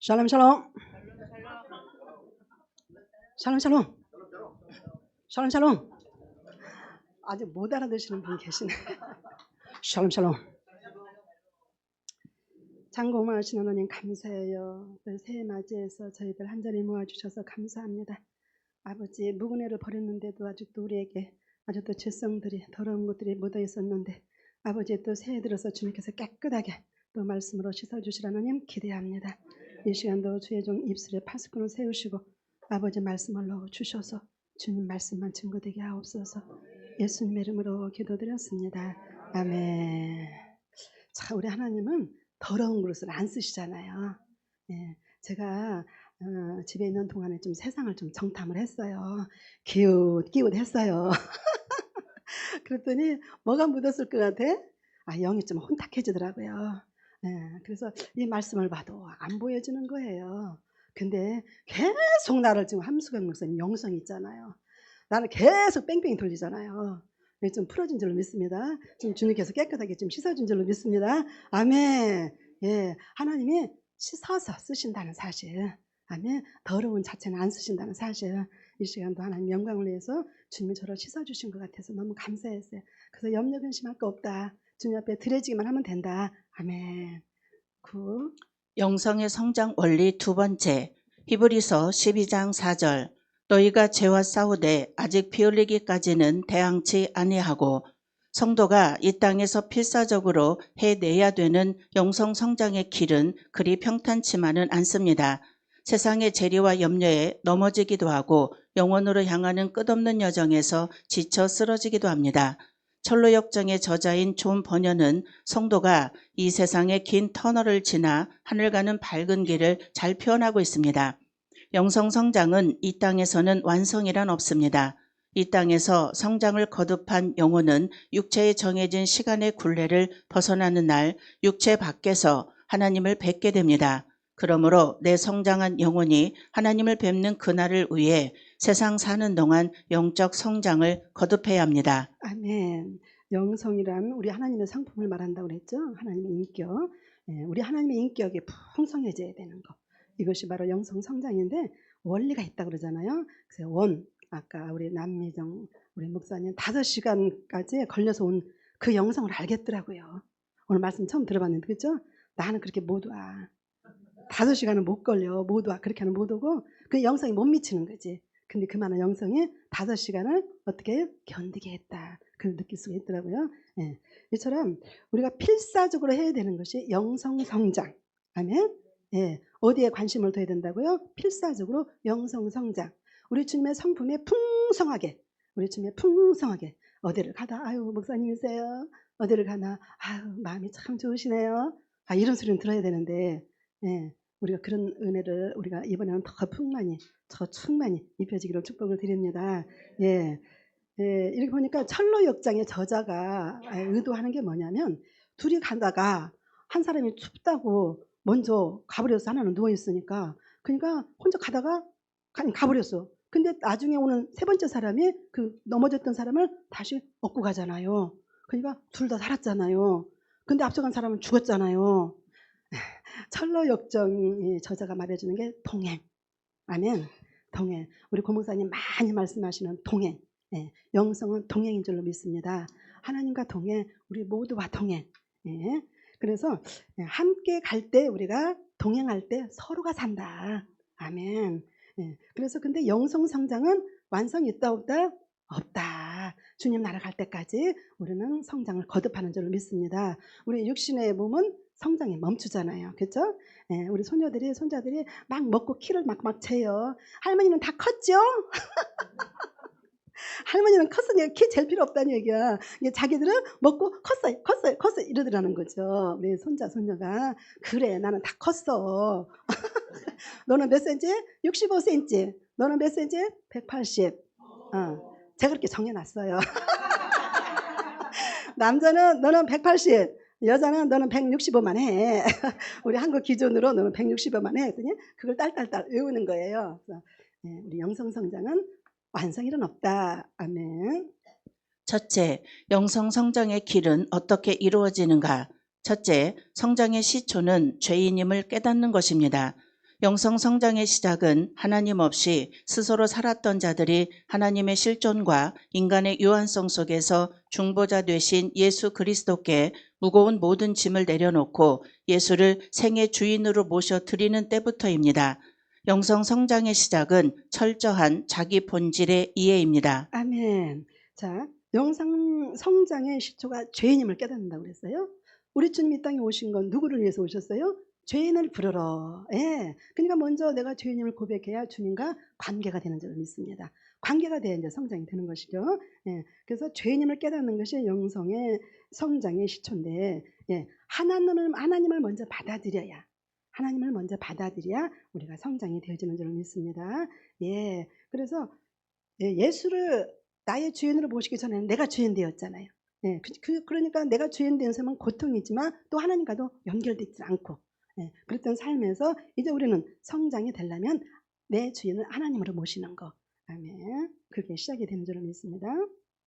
샬롬 샬롬. 샬롬 샬롬. 샬롬 샬롬. 아직 못 알아듣시는 분 계시네. 샬롬 샬롬. 장고마하신 하나님 감사해요. 새해 맞이해서 저희들 한자리 모아주셔서 감사합니다. 아버지, 묵은애를 버렸는데도 아직도 우리에게 아직도 죄성들이 더러운 것들이 묻어 있었는데 아버지, 또 새해 들어서 주님께서 깨끗하게 또 말씀으로 씻어주시라 하나님 기대합니다. 이 시간도 주의 종 입술에 파수꾼을 세우시고 아버지 말씀을 넣어주셔서 주님 말씀만 증거되게 하옵소서. 예수님의 이름으로 기도드렸습니다. 아멘. 자, 우리 하나님은 더러운 그릇을 안 쓰시잖아요. 예, 제가 집에 있는 동안에 좀 세상을 좀 정탐을 했어요. 기웃했어요. 그랬더니 뭐가 묻었을 것 같아? 영이 좀 혼탁해지더라고요. 예, 그래서 이 말씀을 봐도 안 보여지는 거예요. 근데 계속 나를 지금 함수경 목사님 영성이 있잖아요. 나는 계속 뺑뺑이 돌리잖아요. 좀 풀어진 줄로 믿습니다. 지금 주님께서 깨끗하게 좀 씻어준 줄로 믿습니다. 아멘. 예, 하나님이 씻어서 쓰신다는 사실. 아멘. 더러운 자체는 안 쓰신다는 사실. 이 시간도 하나님 영광을 위해서 주님이 저를 씻어주신 것 같아서 너무 감사했어요. 그래서 염려 근심할 거 없다. 주님 앞에 드려지기만 하면 된다. 아멘. 영성의 성장 원리 두 번째, 히브리서 12장 4절. 너희가 죄와 싸우되 아직 피 흘리기까지는 대항치 아니하고. 성도가 이 땅에서 필사적으로 해내야 되는 영성 성장의 길은 그리 평탄치만은 않습니다. 세상의 재리와 염려에 넘어지기도 하고 영원으로 향하는 끝없는 여정에서 지쳐 쓰러지기도 합니다. 철로역정의 저자인 존 버녀는 성도가 이 세상의 긴 터널을 지나 하늘 가는 밝은 길을 잘 표현하고 있습니다. 영성 성장은 이 땅에서는 완성이란 없습니다. 이 땅에서 성장을 거듭한 영혼은 육체에 정해진 시간의 굴레를 벗어나는 날 육체 밖에서 하나님을 뵙게 됩니다. 그러므로 내 성장한 영혼이 하나님을 뵙는 그날을 위해 세상 사는 동안 영적 성장을 거듭해야 합니다. 아멘. 영성이란 우리 하나님의 성품을 말한다고 그랬죠. 하나님의 인격. 예, 우리 하나님의 인격이 풍성해져야 되는 거. 이것이 바로 영성 성장인데 원리가 있다고 그러잖아요. 그래서 아까 우리 남미정 우리 목사님 5시간까지 걸려서 온 그 영성을 알겠더라고요. 오늘 말씀 처음 들어봤는데 그렇죠? 나는 그렇게 못 와. 5시간은 못 걸려. 못 와. 그렇게 하면 못 오고 그 영성이 못 미치는 거지. 근데 그 많은 영성이 5시간을 어떻게 견디게 했다. 그걸 느낄 수가 있더라고요. 예. 이처럼 우리가 필사적으로 해야 되는 것이 영성 성장. 아멘. 예. 어디에 관심을 둬야 된다고요? 필사적으로 영성 성장. 우리 주님의 성품에 풍성하게. 우리 주님의 풍성하게. 어디를 가다 아유 목사님이세요. 어디를 가나 아유 마음이 참 좋으시네요. 이런 소리는 들어야 되는데 예. 우리가 그런 은혜를 우리가 이번에는 더 충만히 입혀지기를 축복을 드립니다. 예. 예, 이렇게 보니까 철로역장의 저자가 의도하는 게 뭐냐면 둘이 가다가 한 사람이 춥다고 먼저 가버려서 하나는 누워있으니까 그러니까 혼자 가다가 가버렸어. 근데 나중에 오는 세 번째 사람이 그 넘어졌던 사람을 다시 업고 가잖아요. 그러니까 둘 다 살았잖아요. 근데 앞서간 사람은 죽었잖아요. 철로역정의 저자가 말해주는 게 동행. 아멘. 동행. 우리 고목사님 많이 말씀하시는 동행. 예, 영성은 동행인 줄로 믿습니다. 하나님과 동행, 우리 모두와 동행. 예, 그래서 함께 갈 때 우리가 동행할 때 서로가 산다. 아멘. 예, 그래서 근데 영성 성장은 완성이 있다 없다? 없다. 주님 나라 갈 때까지 우리는 성장을 거듭하는 줄로 믿습니다. 우리 육신의 몸은 성장이 멈추잖아요. 그렇죠? 예, 우리 손자들이 막 먹고 키를 막 채요. 할머니는 다 컸죠? 할머니는 컸으니까 키 제일 필요 없다는 얘기야. 자기들은 먹고 컸어요 이러더라는 거죠. 우리 손자가 그래 나는 다 컸어. 너는 몇 센치? 65cm. 너는 몇 센치? 180. 제가 그렇게 정해놨어요. 남자는 너는 180. 여자는 너는 165만 해. 우리 한국 기준으로 너는 165만 해. 했더니 그걸 딸딸딸 외우는 거예요. 그래서 우리 영성 성장은 완성일은 없다. 아멘. 첫째, 영성 성장의 길은 어떻게 이루어지는가? 첫째, 성장의 시초는 죄인임을 깨닫는 것입니다. 영성 성장의 시작은 하나님 없이 스스로 살았던 자들이 하나님의 실존과 인간의 유한성 속에서 중보자 되신 예수 그리스도께 무거운 모든 짐을 내려놓고 예수를 생애 주인으로 모셔 드리는 때부터입니다. 영성 성장의 시작은 철저한 자기 본질의 이해입니다. 아멘. 자, 영성 성장의 시초가 죄인임을 깨닫는다고 그랬어요. 우리 주님 이 땅에 오신 건 누구를 위해서 오셨어요? 죄인을 부르러. 예. 그러니까 먼저 내가 죄인임을 고백해야 주님과 관계가 되는 줄 믿습니다. 관계가 돼야 이제 성장이 되는 것이죠. 예. 그래서 죄인임을 깨닫는 것이 영성의 성장의 시초인데, 예. 하나님을 먼저 받아들여야, 하나님을 먼저 받아들여야 우리가 성장이 되어지는 줄 믿습니다. 예. 그래서 예수를 나의 주인으로 모시기 전에는 내가 주인 되었잖아요. 예, 그러니까 내가 주인 된 삶은 고통이지만 또 하나님과도 연결되지 않고, 예, 그랬던 삶에서 이제 우리는 성장이 되려면 내 주인을 하나님으로 모시는 거. 아멘. 그게 시작이 되는 줄 믿습니다.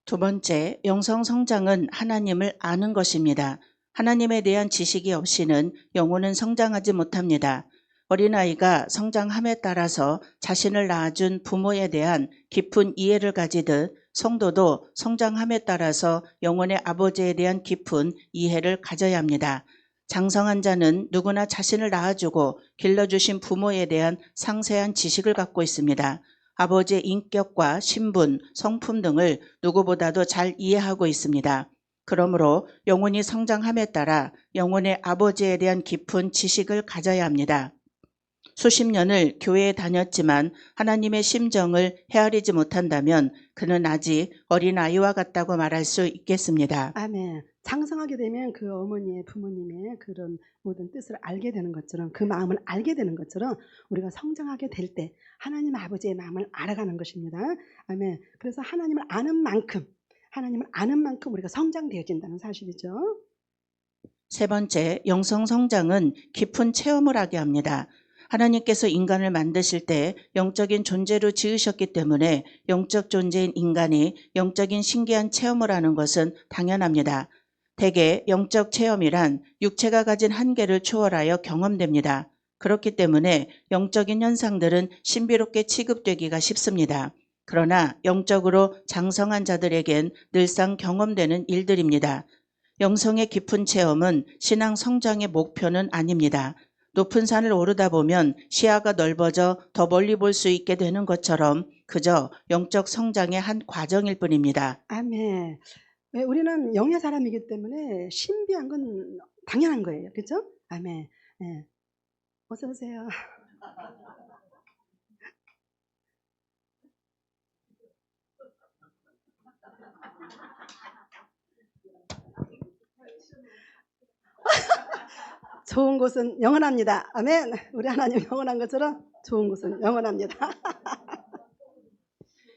두 번째, 영성 성장은 하나님을 아는 것입니다. 하나님에 대한 지식이 없이는 영혼은 성장하지 못합니다. 어린아이가 성장함에 따라서 자신을 낳아준 부모에 대한 깊은 이해를 가지듯 성도도 성장함에 따라서 영혼의 아버지에 대한 깊은 이해를 가져야 합니다. 장성한 자는 누구나 자신을 낳아주고 길러주신 부모에 대한 상세한 지식을 갖고 있습니다. 아버지의 인격과 신분, 성품 등을 누구보다도 잘 이해하고 있습니다. 그러므로 영혼이 성장함에 따라 영혼의 아버지에 대한 깊은 지식을 가져야 합니다. 수십 년을 교회에 다녔지만 하나님의 심정을 헤아리지 못한다면 그는 아직 어린아이와 같다고 말할 수 있겠습니다. 아멘. 장성하게 되면 그 어머니의 부모님의 그런 모든 뜻을 알게 되는 것처럼, 그 마음을 알게 되는 것처럼 우리가 성장하게 될 때 하나님 아버지의 마음을 알아가는 것입니다. 아멘. 그래서 하나님을 아는 만큼 우리가 성장되어진다는 사실이죠. 세 번째, 영성 성장은 깊은 체험을 하게 합니다. 하나님께서 인간을 만드실 때 영적인 존재로 지으셨기 때문에 영적 존재인 인간이 영적인 신기한 체험을 하는 것은 당연합니다. 대개 영적 체험이란 육체가 가진 한계를 초월하여 경험됩니다. 그렇기 때문에 영적인 현상들은 신비롭게 취급되기가 쉽습니다. 그러나 영적으로 장성한 자들에겐 늘상 경험되는 일들입니다. 영성의 깊은 체험은 신앙 성장의 목표는 아닙니다. 높은 산을 오르다 보면 시야가 넓어져 더 멀리 볼 수 있게 되는 것처럼 그저 영적 성장의 한 과정일 뿐입니다. 아멘. 네, 우리는 영의 사람이기 때문에 신비한 건 당연한 거예요. 그렇죠? 아멘. 예. 어서 오세요. 좋은 곳은 영원합니다. 아멘. 우리 하나님 영원한 것처럼 좋은 곳은 영원합니다.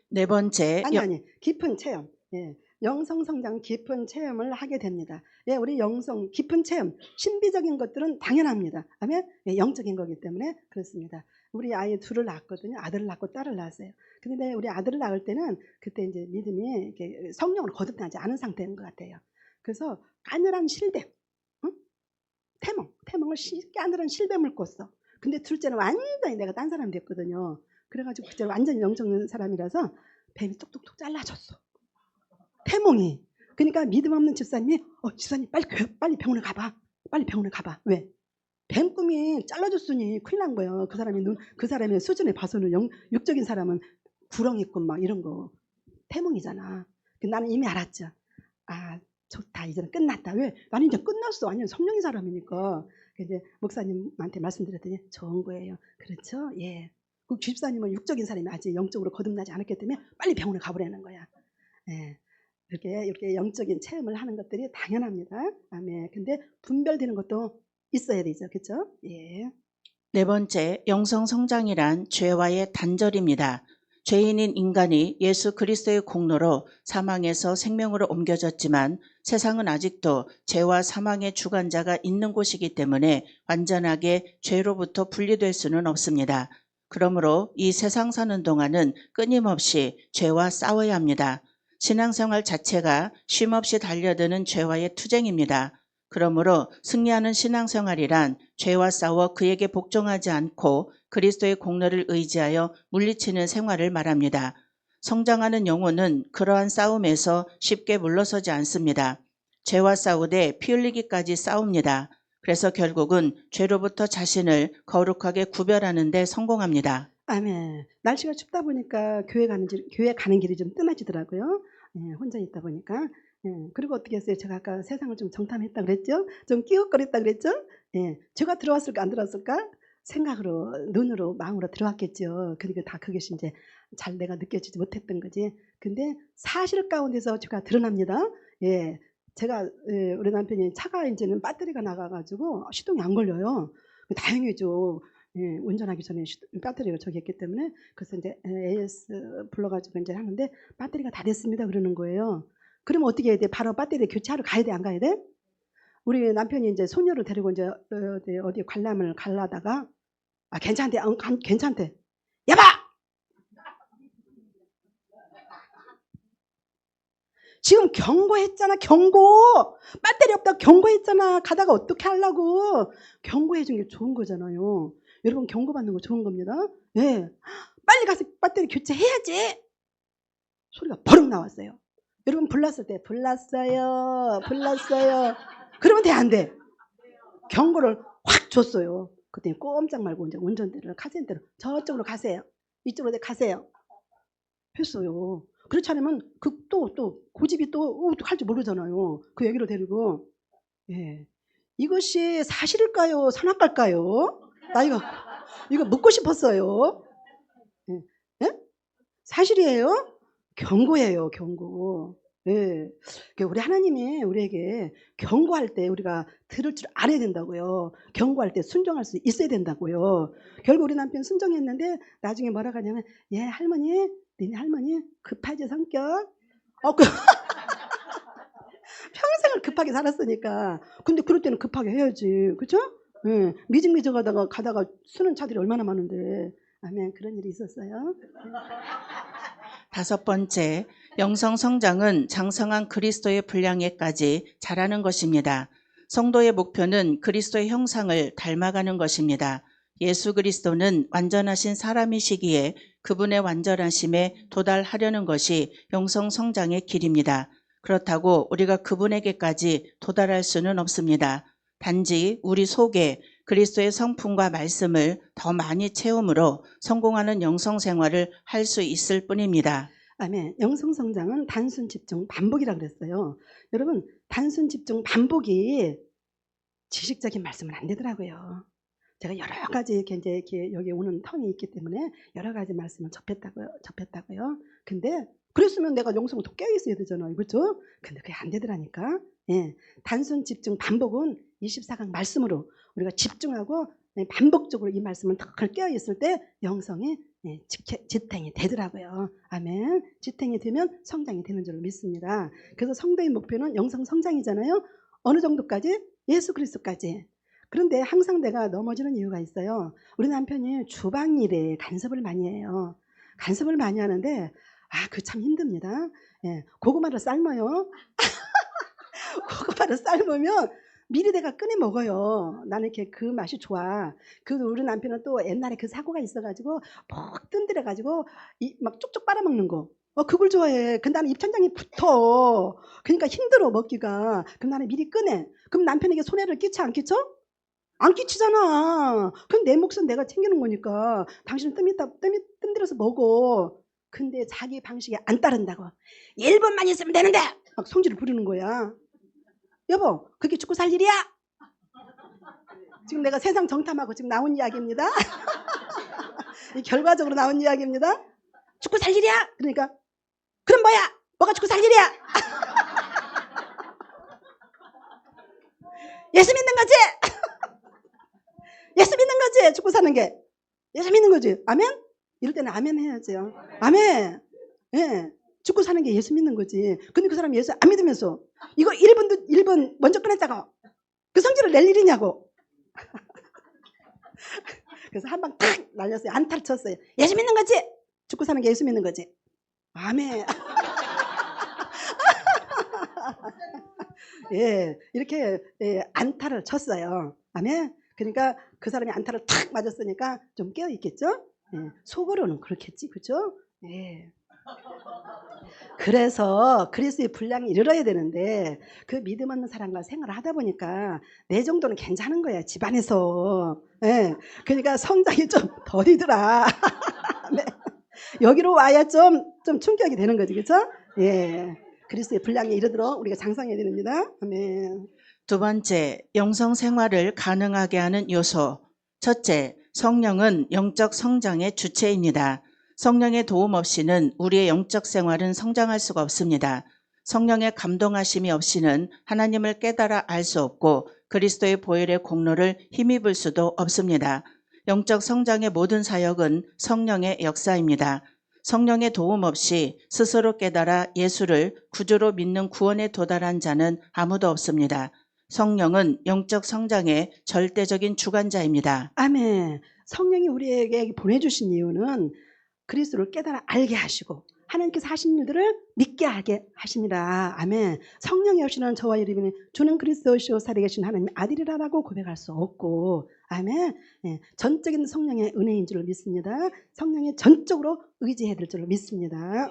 네 번째, 아니 깊은 체험. 예. 영성 성장 깊은 체험을 하게 됩니다. 예, 우리 영성 깊은 체험, 신비적인 것들은 당연합니다. 아멘. 예, 영적인 거기 때문에 그렇습니다. 우리 아이 둘을 낳았거든요. 아들을 낳고 딸을 낳았어요. 근데 우리 아들을 낳을 때는 그때 이제 믿음이 이렇게 성령으로 거듭나지 않은 상태인 것 같아요. 그래서 까늘한 실뱀, 응? 태몽을 까늘한 실뱀을 꿨어. 근데 둘째는 완전히 내가 딴 사람이 됐거든요. 그래가지고 그때 완전히 영적인 사람이라서 뱀이 톡톡톡 잘라줬어. 태몽이. 그러니까 믿음 없는 집사님이 집사님 빨리 병원에 가봐. 빨리 병원에 가봐. 왜? 뱀 꿈이 잘라줬으니 큰일 난 거예요. 그 사람의 수준에 봐서는 육적인 사람은 구렁이꿈 막 이런 거 태몽이잖아. 나는 이미 알았죠. 아 좋다. 이제는 끝났다. 왜? 나는 이제 끝났어. 아니 성령의 사람이니까. 이제 목사님한테 말씀드렸더니 좋은 거예요. 그렇죠? 예. 그 집사님은 육적인 사람이 아직 영적으로 거듭나지 않았기 때문에 빨리 병원에 가보라는 거야. 예. 이렇게 영적인 체험을 하는 것들이 당연합니다. 아멘. 근데 분별되는 것도 있어야 되죠. 그렇죠? 예. 네 번째, 영성 성장이란 죄와의 단절입니다. 죄인인 인간이 예수 그리스도의 공로로 사망에서 생명으로 옮겨졌지만 세상은 아직도 죄와 사망의 주관자가 있는 곳이기 때문에 완전하게 죄로부터 분리될 수는 없습니다. 그러므로 이 세상 사는 동안은 끊임없이 죄와 싸워야 합니다. 신앙생활 자체가 쉼없이 달려드는 죄와의 투쟁입니다. 그러므로 승리하는 신앙생활이란 죄와 싸워 그에게 복종하지 않고 그리스도의 공로를 의지하여 물리치는 생활을 말합니다. 성장하는 영혼은 그러한 싸움에서 쉽게 물러서지 않습니다. 죄와 싸우되 피 흘리기까지 싸웁니다. 그래서 결국은 죄로부터 자신을 거룩하게 구별하는 데 성공합니다. 아멘. 날씨가 춥다 보니까 교회 가는 길이 좀 뜸해지더라고요. 예, 혼자 있다 보니까. 예, 그리고 어떻게 했어요? 제가 아까 세상을 좀 정탐했다 그랬죠? 좀 끼웃거렸다 그랬죠? 예, 죄가 들어왔을까 안 들어왔을까? 생각으로, 눈으로, 마음으로 들어왔겠죠. 그러니까 다 그것이 이제 잘 내가 느껴지지 못했던 거지. 근데 사실 가운데서 죄가 드러납니다. 예, 제가 우리 남편이 차가 이제는 배터리가 나가가지고 시동이 안 걸려요. 다행이죠. 예, 운전하기 전에 배터리가 저기 했기 때문에. 그래서 이제 AS 불러가지고 이제 하는데 배터리가 다 됐습니다 그러는 거예요. 그러면 어떻게 해야 돼? 바로 배터리 교체하러 가야 돼, 안 가야 돼? 우리 남편이 이제 소녀를 데리고 이제 어디 관람을 가려다가 괜찮대, 괜찮대. 야봐! 지금 경고했잖아, 경고. 배터리 없다고 경고했잖아. 가다가 어떻게 하려고. 경고해 준 게 좋은 거잖아요. 여러분 경고받는 거 좋은 겁니다. 예. 빨리 가서 배터리 교체해야지. 소리가 버럭 나왔어요. 여러분 불났을 때 불났어요. 그러면 돼, 안 돼? 경고를 확 줬어요. 그때 꼼짝 말고 이제 운전대를 카센터로 저쪽으로 가세요. 이쪽으로 가세요. 했어요. 그렇지 않으면 또 고집이 또 할지 모르잖아요. 그 얘기를 데리고. 예. 이것이 사실일까요? 선악과일까요? 나 이거 묻고 싶었어요. 예. 예? 사실이에요? 경고예요, 경고. 예. 우리 하나님이 우리에게 경고할 때 우리가 들을 줄 알아야 된다고요. 경고할 때 순종할 수 있어야 된다고요. 결국 우리 남편 순종했는데 나중에 뭐라고 하냐면, 예, 할머니, 니네 할머니 급하지 성격? 평생을 급하게 살았으니까. 근데 그럴 때는 급하게 해야지. 그죠? 예. 미직미직 가다가 쓰는 차들이 얼마나 많은데. 아멘. 그런 일이 있었어요. 5번째, 영성 성장은 장성한 그리스도의 분량에까지 자라는 것입니다. 성도의 목표는 그리스도의 형상을 닮아가는 것입니다. 예수 그리스도는 완전하신 사람이시기에 그분의 완전하심에 도달하려는 것이 영성 성장의 길입니다. 그렇다고 우리가 그분에게까지 도달할 수는 없습니다. 단지 우리 속에 그리스도의 성품과 말씀을 더 많이 채움으로 성공하는 영성 생활을 할 수 있을 뿐입니다. 아멘. 영성 성장은 단순 집중 반복이라고 그랬어요. 여러분, 단순 집중 반복이 지식적인 말씀은 안 되더라고요. 제가 여러 가지 이렇게 여기 오는 턴이 있기 때문에 여러 가지 말씀을 접했다고요. 근데 그랬으면 내가 영성을 더 깨어 있어야 되잖아요. 그렇죠? 근데 그게 안 되더라니까. 예. 단순 집중 반복은 24강 말씀으로 우리가 집중하고 반복적으로 이 말씀을 더 깨어 있을 때 영성이 지탱이 되더라고요. 아멘. 지탱이 되면 성장이 되는 줄로 믿습니다. 그래서 성도의 목표는 영성 성장이잖아요. 어느 정도까지? 예수 그리스도까지. 그런데 항상 내가 넘어지는 이유가 있어요. 우리 남편이 주방 일에 간섭을 많이 해요. 간섭을 많이 하는데 그거 참 힘듭니다. 예, 고구마를 삶아요. 고구마를 삶으면 미리 내가 꺼내 먹어요. 나는 이렇게 그 맛이 좋아. 우리 남편은 또 옛날에 그 사고가 있어가지고 푹 뜬들여가지고 막 쪽쪽 빨아먹는 거. 그걸 좋아해. 근데 나는 입천장이 붙어. 그러니까 힘들어 먹기가. 그럼 나는 미리 꺼내. 그럼 남편에게 손해를 끼쳐 안 끼쳐? 안 끼치잖아. 그럼 내 몫은 내가 챙기는 거니까. 당신은 뜸들여서 먹어. 근데 자기 방식에 안 따른다고. 1분만 있으면 되는데! 막 성질을 부리는 거야. 여보, 그게 죽고 살 일이야? 지금 내가 세상 정탐하고 지금 나온 이야기입니다. 이 결과적으로 나온 이야기입니다. 죽고 살 일이야? 그러니까 그럼 뭐야? 뭐가 죽고 살 일이야? 예수 믿는 거지? 예수 믿는 거지? 죽고 사는 게. 예수 믿는 거지? 아멘? 이럴 때는 아멘 해야죠. 아멘. 예. 죽고 사는 게 예수 믿는 거지. 근데 그 사람이 예수 안 믿으면서 이거 1분 먼저 꺼냈다가 그 성질을 낼 일이냐고. 그래서 한 방 탁 날렸어요. 안타를 쳤어요. 예수 믿는 거지? 죽고 사는 게 예수 믿는 거지. 아멘. 예, 이렇게 안타를 쳤어요. 아멘. 그러니까 그 사람이 안타를 탁 맞았으니까 좀 깨어 있겠죠? 예. 속으로는 그렇겠지, 그죠? 예. 그래서 그리스도의 분량이 이르러야 되는데 그 믿음 없는 사람과 생활을 하다 보니까 내 정도는 괜찮은 거야, 집안에서. 예. 그러니까 성장이 좀 더디더라. 네. 여기로 와야 좀 충격이 되는 거지, 그렇죠? 예. 그리스도의 분량에 이르도록 우리가 장성해야 됩니다. 아멘. 두 번째, 영성 생활을 가능하게 하는 요소. 첫째, 성령은 영적 성장의 주체입니다. 성령의 도움 없이는 우리의 영적 생활은 성장할 수가 없습니다. 성령의 감동하심이 없이는 하나님을 깨달아 알 수 없고 그리스도의 보혈의 공로를 힘입을 수도 없습니다. 영적 성장의 모든 사역은 성령의 역사입니다. 성령의 도움 없이 스스로 깨달아 예수를 구주로 믿는 구원에 도달한 자는 아무도 없습니다. 성령은 영적 성장의 절대적인 주관자입니다. 아멘. 성령이 우리에게 보내주신 이유는 그리스도를 깨달아 알게 하시고 하나님께서 하신 일들을 믿게 하게 하십니다. 아멘. 성령이 없이는 저와 여러분이 주는 그리스도시요 살아계신 하나님의 아들이라고 고백할 수 없고, 아멘. 예, 전적인 성령의 은혜인 줄을 믿습니다. 성령의 전적으로 의지해야 될 줄을 믿습니다.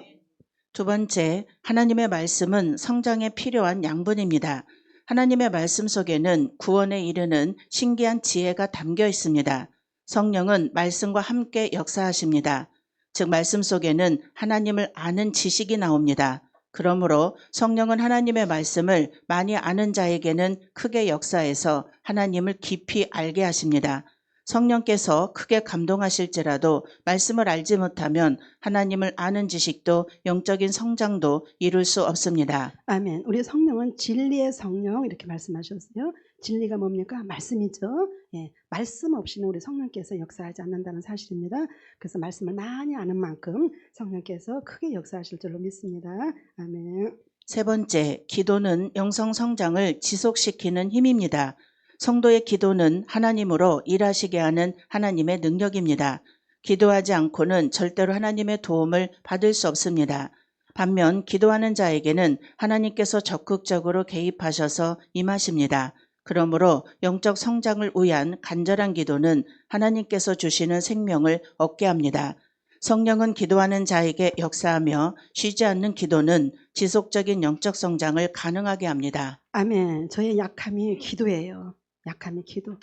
두 번째, 하나님의 말씀은 성장에 필요한 양분입니다. 하나님의 말씀 속에는 구원에 이르는 신기한 지혜가 담겨 있습니다. 성령은 말씀과 함께 역사하십니다. 즉 말씀 속에는 하나님을 아는 지식이 나옵니다. 그러므로 성령은 하나님의 말씀을 많이 아는 자에게는 크게 역사해서 하나님을 깊이 알게 하십니다. 성령께서 크게 감동하실지라도 말씀을 알지 못하면 하나님을 아는 지식도 영적인 성장도 이룰 수 없습니다. 아멘. 우리 성령은 진리의 성령 이렇게 말씀하셨어요. 진리가 뭡니까? 말씀이죠. 예, 말씀 없이는 우리 성령께서 역사하지 않는다는 사실입니다. 그래서 말씀을 많이 아는 만큼 성령께서 크게 역사하실 줄로 믿습니다. 아멘. 세 번째, 기도는 영성 성장을 지속시키는 힘입니다. 성도의 기도는 하나님으로 일하시게 하는 하나님의 능력입니다. 기도하지 않고는 절대로 하나님의 도움을 받을 수 없습니다. 반면 기도하는 자에게는 하나님께서 적극적으로 개입하셔서 임하십니다. 그러므로 영적 성장을 위한 간절한 기도는 하나님께서 주시는 생명을 얻게 합니다. 성령은 기도하는 자에게 역사하며 쉬지 않는 기도는 지속적인 영적 성장을 가능하게 합니다. 아멘. 저의 약함이 기도예요. 약함이 기도.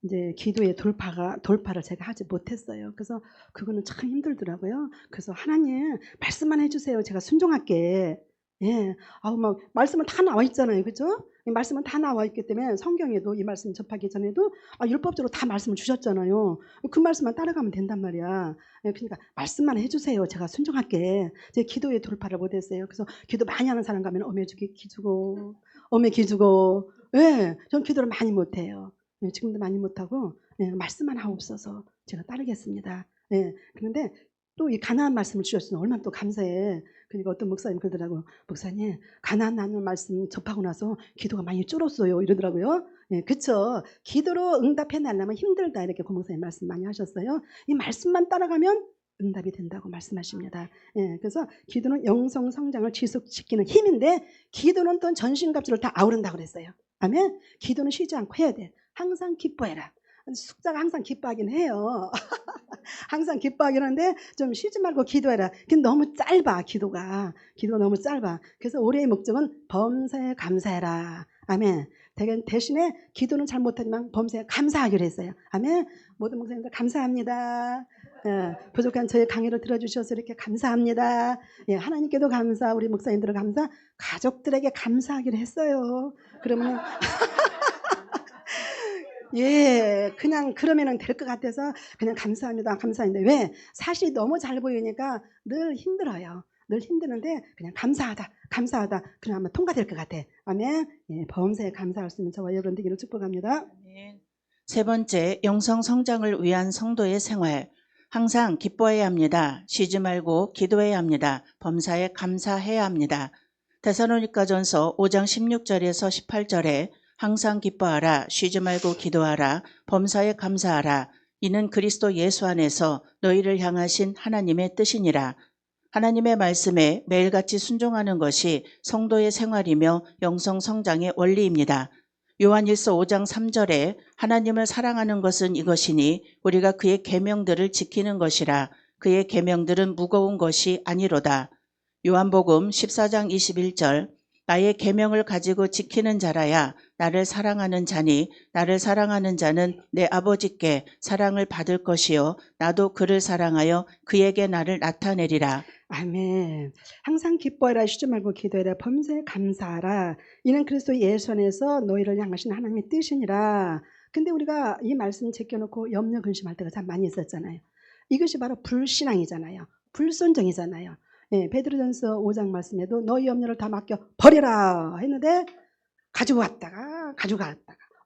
이제 기도의 돌파를 제가 하지 못했어요. 그래서 그거는 참 힘들더라고요. 그래서 하나님 말씀만 해주세요. 제가 순종할게. 예. 아우 막 말씀은 다 나와 있잖아요. 그죠? 이 말씀은 다 나와 있기 때문에 성경에도 이 말씀 접하기 전에도 율법적으로 다 말씀을 주셨잖아요. 그 말씀만 따라가면 된단 말이야. 예, 그러니까 말씀만 해주세요. 제가 순종할게. 제 기도의 돌파를 못했어요. 그래서 기도 많이 하는 사람 가면 어메 기주고 어메 기주고. 예, 전 기도를 많이 못해요. 예, 지금도 많이 못하고 예, 말씀만 하옵소서 제가 따르겠습니다. 예, 그런데 또 이 가나안 말씀을 주셨으니 얼마나 또 감사해. 그러니까 어떤 목사님 그러더라고. 목사님 가나안 나는 말씀 접하고 나서 기도가 많이 줄었어요 이러더라고요. 예, 그쵸. 기도로 응답해 달라면 힘들다 이렇게 고 목사님 말씀 많이 하셨어요. 이 말씀만 따라가면 응답이 된다고 말씀하십니다. 예, 그래서 기도는 영성 성장을 지속시키는 힘인데 기도는 또 전신갑주를 다 아우른다고 그랬어요. 아멘. 기도는 쉬지 않고 해야 돼. 항상 기뻐해라. 숙자가 항상 기뻐하긴 해요. 항상 기뻐하긴 하는데 좀 쉬지 말고 기도해라. 근데 너무 짧아 기도가 너무 짧아. 그래서 올해의 목적은 범사에 감사해라. 아멘. 대신에 기도는 잘 못하지만 범사에 감사하기로 했어요. 아멘. 모든 목사님들 감사합니다. 예, 부족한 저의 강의를 들어주셔서 이렇게 감사합니다. 예, 하나님께도 감사, 우리 목사님들은 감사, 가족들에게 감사하기로 했어요. 그러면 예, 그냥 그러면은 될 것 같아서 그냥 감사합니다. 감사합니다. 왜? 사실이 너무 잘 보이니까 늘 힘들어요. 늘 힘드는데 그냥 감사하다. 그냥 아마 통과될 것 같아. 아멘. 예, 범사에 감사할 수 있는 저와 여러분 되기를 축복합니다. 세 번째, 영성 성장을 위한 성도의 생활. 항상 기뻐해야 합니다. 쉬지 말고 기도해야 합니다. 범사에 감사해야 합니다. 데살로니가전서 5장 16절에서 18절에 항상 기뻐하라, 쉬지 말고 기도하라, 범사에 감사하라. 이는 그리스도 예수 안에서 너희를 향하신 하나님의 뜻이니라. 하나님의 말씀에 매일같이 순종하는 것이 성도의 생활이며 영성 성장의 원리입니다. 요한일서 5장 3절에 하나님을 사랑하는 것은 이것이니 우리가 그의 계명들을 지키는 것이라. 그의 계명들은 무거운 것이 아니로다. 요한복음 14장 21절 나의 계명을 가지고 지키는 자라야 나를 사랑하는 자니 나를 사랑하는 자는 내 아버지께 사랑을 받을 것이요 나도 그를 사랑하여 그에게 나를 나타내리라. 아멘. 항상 기뻐해라, 쉬지 말고 기도해라, 범사에 감사하라. 이는 그리스도 예수 안에서 너희를 향하신 하나님의 뜻이니라. 근데 우리가 이 말씀 제껴놓고 염려 근심할 때가 참 많이 있었잖아요. 이것이 바로 불신앙이잖아요. 불순종이잖아요. 예, 베드로전서 5장 말씀에도 너희 염려를 다 맡겨 버려라 했는데 가지고 왔다가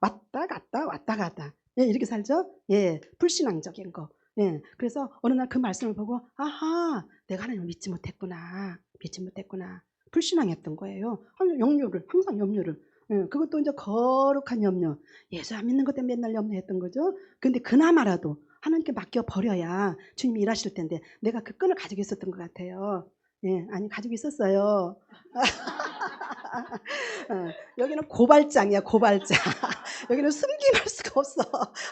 왔다 갔다 예, 이렇게 살죠. 예, 불신앙적인 거. 예, 그래서 어느 날 그 말씀을 보고 아하, 내가 하나님을 믿지 못했구나. 불신앙했던 거예요. 항상 염려를. 예, 그것도 이제 거룩한 염려. 예수 안 믿는 것 때문에 맨날 염려했던 거죠. 근데 그나마라도 하나님께 맡겨 버려야 주님이 일하실 텐데 내가 그 끈을 가지고 있었던 것 같아요. 예, 아니 가지고 있었어요. 여기는 고발장이야, 고발장. 여기는 숨김할 수가 없어.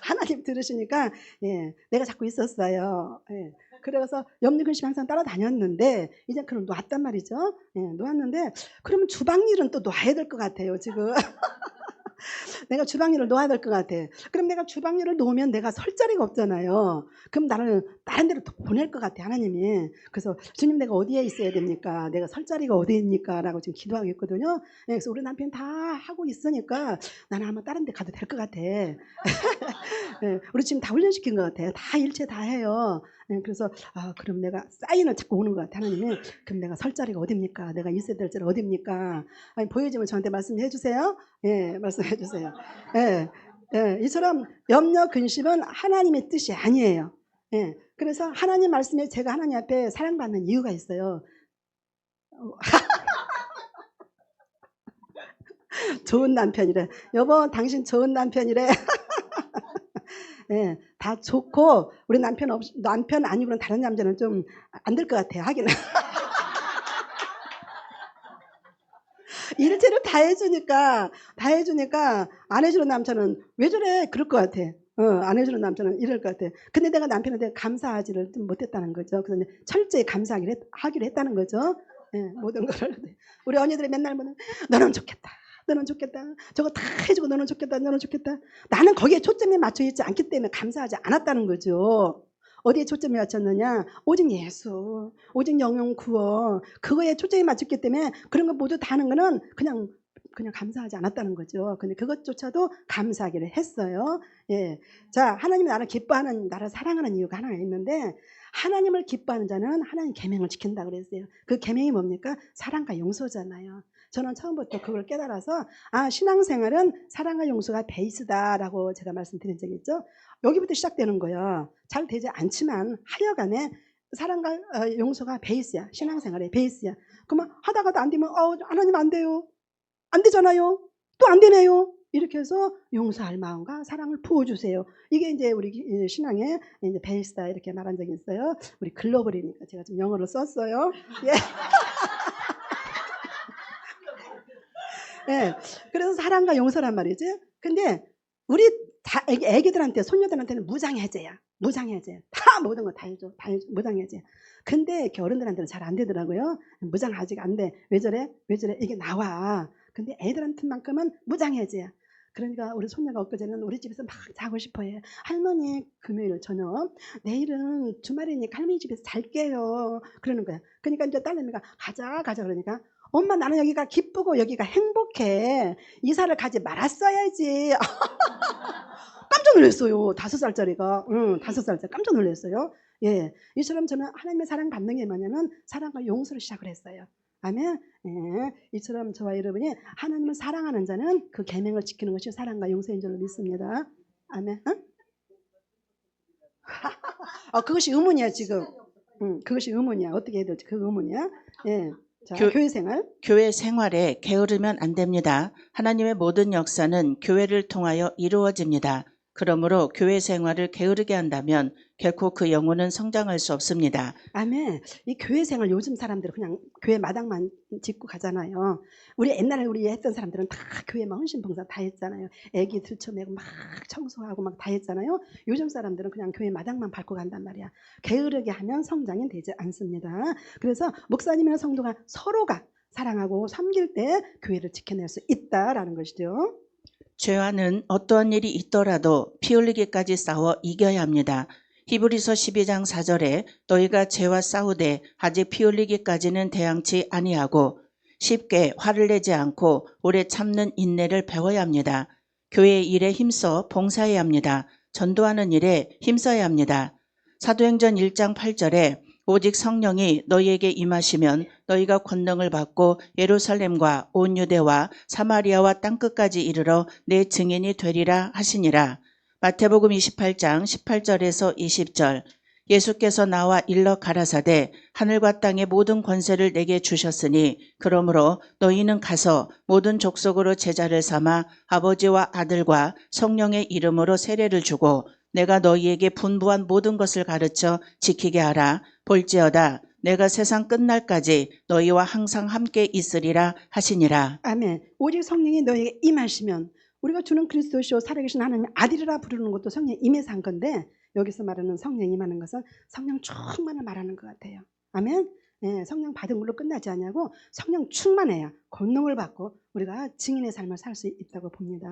하나님 들으시니까 예, 내가 자꾸 있었어요. 예, 그래서 염려 근심 항상 따라다녔는데 이제 그럼 놨단 말이죠. 예, 놓았는데 그러면 주방 일은 또 놔야 될 것 같아요 지금. 내가 주방일을 놓아야 될 것 같아. 그럼 내가 주방일을 놓으면 내가 설 자리가 없잖아요. 그럼 나를 다른 데로 또 보낼 것 같아, 하나님이. 그래서 주님 내가 어디에 있어야 됩니까? 내가 설 자리가 어디입니까? 라고 지금 기도하고 있거든요. 예, 그래서 우리 남편 다 하고 있으니까 나는 아마 다른 데 가도 될 것 같아. 예, 우리 지금 다 훈련시킨 것 같아. 다 일체 다 해요. 예, 그래서 그럼 내가 사인을 자꾸 오는 것 같아, 하나님이. 그럼 내가 설 자리가 어디입니까? 내가 있어야 될 자리가 어디입니까? 아니, 보여지면 저한테 말씀해 주세요. 예, 말씀해 주세요. 예, 예, 이처럼 염려 근심은 하나님의 뜻이 아니에요. 예, 그래서 하나님 말씀에 제가 하나님 앞에 사랑받는 이유가 있어요. 좋은 남편이래. 여보, 당신 좋은 남편이래. 예, 다 좋고 우리 남편 아니고는 다른 남자는 좀 안 될 것 같아요. 하기는. 일체를 다 해주니까 안 해주는 남자는 왜 저래 그럴 것 같아. 안 해주는 남자는 이럴 것 같아. 근데 내가 남편한테 감사하지를 좀 못했다는 거죠. 그래서 철저히 하기로 했다는 거죠. 예, 모든 거를. 우리 언니들이 맨날 보면 너는 좋겠다. 저거 다 해주고 너는 좋겠다. 나는 거기에 초점이 맞춰 있지 않기 때문에 감사하지 않았다는 거죠. 어디에 초점이 맞췄느냐? 오직 예수, 오직 영영 구원. 그거에 초점이 맞췄기 때문에 그런 거 모두 다 하는 거는 그냥 감사하지 않았다는 거죠. 근데 그것조차도 감사하기를 했어요. 예. 자, 하나님이 나를 기뻐하는, 나를 사랑하는 이유가 하나가 있는데 하나님을 기뻐하는 자는 하나님 계명을 지킨다 그랬어요. 그 계명이 뭡니까? 사랑과 용서잖아요. 저는 처음부터 그걸 깨달아서 신앙생활은 사랑과 용서가 베이스다라고 제가 말씀드린 적이 있죠. 여기부터 시작되는 거예요. 잘 되지 않지만 하여간에 사랑과 용서가 베이스야. 신앙생활의 베이스야. 그러면 하다가도 안 되면 하나님 안 돼요. 안 되잖아요. 또 안 되네요. 이렇게 해서 용서할 마음과 사랑을 부어주세요. 이게 이제 우리 신앙의 이제 베이스다 이렇게 말한 적이 있어요. 우리 글로벌이니까 제가 좀 영어로 썼어요. 예. 예. 그래서 사랑과 용서란 말이지. 근데 우리 다 애기들한테 손녀들한테는 무장해제야. 다 모든 거 다 해줘. 무장해제. 근데 이렇게 어른들한테는 잘 안 되더라고요. 무장 아직 안 돼. 왜 저래? 이게 나와. 근데 애들한테만큼은 무장해제야. 그러니까 우리 손녀가 엊그제는 우리 집에서 막 자고 싶어해. 할머니 금요일 저녁, 내일은 주말이니까 할머니 집에서 잘게요. 그러는 거야. 그러니까 이제 딸내미가 가자 그러니까 엄마 나는 여기가 기쁘고 여기가 행복해. 이사를 가지 말았어야지. 깜짝 놀랐어요. 5살짜리가. 5살짜리 깜짝 놀랐어요. 예, 이처럼 저는 하나님의 사랑 받는 게 뭐냐면 사랑과 용서를 시작을 했어요. 아멘. 예, 이처럼 저와 여러분이 하나님을 사랑하는 자는 그 계명을 지키는 것이 사랑과 용서인 줄로 믿습니다. 아멘. 그것이 의문이야 지금. 그것이 의문이야. 어떻게 해야 될지 그 의문이야. 예. 자, 교회 생활. 교회 생활에 게으르면 안 됩니다. 하나님의 모든 역사는 교회를 통하여 이루어집니다. 그러므로 교회 생활을 게으르게 한다면 결코 그 영혼은 성장할 수 없습니다. 아멘. 이 교회 생활 요즘 사람들은 그냥 교회 마당만 짚고 가잖아요. 우리 옛날에 우리 했던 사람들은 다 교회 막 헌신봉사 다 했잖아요. 애기 들쳐매고 막 청소하고 막 다 했잖아요. 요즘 사람들은 그냥 교회 마당만 밟고 간단 말이야. 게으르게 하면 성장이 되지 않습니다. 그래서 목사님이나 성도가 서로가 사랑하고 섬길 때 교회를 지켜낼 수 있다라는 것이죠. 죄와는 어떠한 일이 있더라도 피 흘리기까지 싸워 이겨야 합니다. 히브리서 12장 4절에 너희가 죄와 싸우되 아직 피 흘리기까지는 대항치 아니하고 쉽게 화를 내지 않고 오래 참는 인내를 배워야 합니다. 교회 일에 힘써 봉사해야 합니다. 전도하는 일에 힘써야 합니다. 사도행전 1장 8절에 오직 성령이 너희에게 임하시면 너희가 권능을 받고 예루살렘과 온 유대와 사마리아와 땅끝까지 이르러 내 증인이 되리라 하시니라. 마태복음 28장 18절에서 20절 예수께서 나와 일러 가라사대 하늘과 땅의 모든 권세를 내게 주셨으니 그러므로 너희는 가서 모든 족속으로 제자를 삼아 아버지와 아들과 성령의 이름으로 세례를 주고 내가 너희에게 분부한 모든 것을 가르쳐 지키게 하라. 볼지어다 내가 세상 끝날까지 너희와 항상 함께 있으리라 하시니라. 아멘. 오직 성령이 너에게 임하시면 우리가 주는 그리스도시요 살아계신 하나님 아들이라 부르는 것도 성령 임해서 한 건데 여기서 말하는 성령 임하는 것은 성령 충만을 말하는 것 같아요. 아멘. 예, 성령 받은 걸로 끝나지 않냐고 성령 충만해야 권능을 받고 우리가 증인의 삶을 살 수 있다고 봅니다.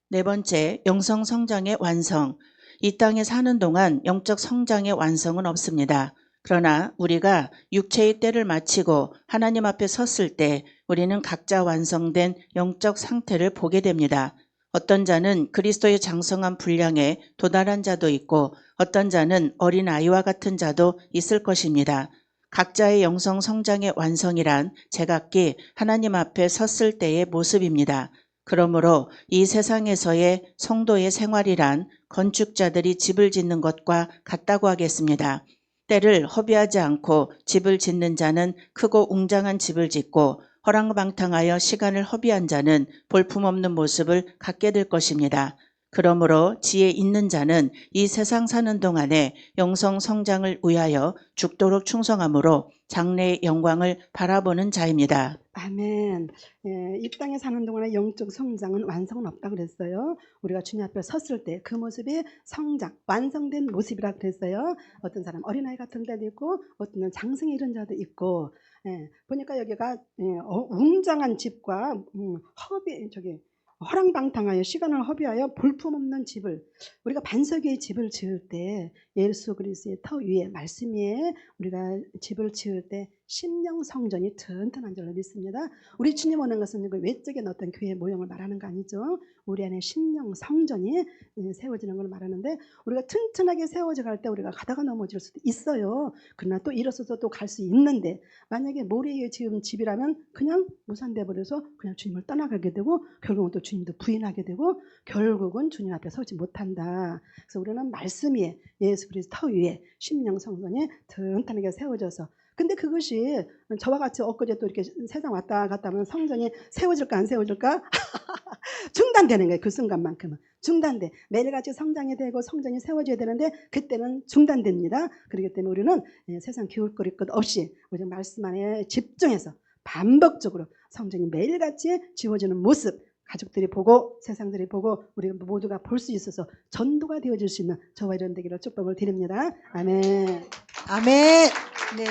네 번째, 영성 성장의 완성. 이 땅에 사는 동안 영적 성장의 완성은 없습니다. 그러나 우리가 육체의 때를 마치고 하나님 앞에 섰을 때 우리는 각자 완성된 영적 상태를 보게 됩니다. 어떤 자는 그리스도의 장성한 분량에 도달한 자도 있고 어떤 자는 어린아이와 같은 자도 있을 것입니다. 각자의 영성 성장의 완성이란 제각기 하나님 앞에 섰을 때의 모습입니다. 그러므로 이 세상에서의 성도의 생활이란 건축자들이 집을 짓는 것과 같다고 하겠습니다. 때를 허비하지 않고 집을 짓는 자는 크고 웅장한 집을 짓고 허랑방탕하여 시간을 허비한 자는 볼품없는 모습을 갖게 될 것입니다. 그러므로 지혜 있는 자는 이 세상 사는 동안에 영성 성장을 위하여 죽도록 충성함으로 장래의 영광을 바라보는 자입니다. 아멘. 예, 이 땅에 사는 동안에 영적 성장은 완성은 없다 그랬어요. 우리가 주님 앞에 섰을 때 그 모습이 성장, 완성된 모습이라 그랬어요. 어떤 사람 어린아이 같은 자도 있고 어떤 장성에 이른 자도 있고 보니까 여기가 웅장한 집과 허랑방탕하여 시간을 허비하여 볼품없는 집을 우리가 반석의 집을 지을 때 예수 그리스도의 터 위에 말씀 위에 우리가 집을 지을 때 심령 성전이 튼튼한 줄로 믿습니다. 우리 주님 오는 것은 그 외적인 어떤 교회 모형을 말하는 거 아니죠. 우리 안에 심령 성전이 세워지는 걸 말하는데 우리가 튼튼하게 세워져 갈 때 우리가 가다가 넘어질 수도 있어요. 그러나 또 일어서서 또 갈 수 있는데 만약에 모래 위에 지은 집이라면 그냥 무산돼 버려서 그냥 주님을 떠나가게 되고 결국은 또 주님도 부인하게 되고 결국은 주님 앞에 서지 못한다. 그래서 우리는 말씀 위에 예수 그리스도 터 위에 심령 성전이 튼튼하게 세워져서 근데 그것이 저와 같이 엊그제 또 이렇게 세상 왔다 갔다 하면 성전이 세워질까 안 세워질까? 중단되는 거예요. 그 순간만큼은. 중단돼. 매일같이 성장이 되고 성전이 세워져야 되는데 그때는 중단됩니다. 그렇기 때문에 우리는 세상 기울거릴 것 없이 우리 말씀 안에 집중해서 반복적으로 성전이 매일같이 지워지는 모습 가족들이 보고 세상들이 보고 우리 모두가 볼 수 있어서 전도가 되어질 수 있는 저와 이런 되기를 축복을 드립니다. 아멘. 아멘. 네.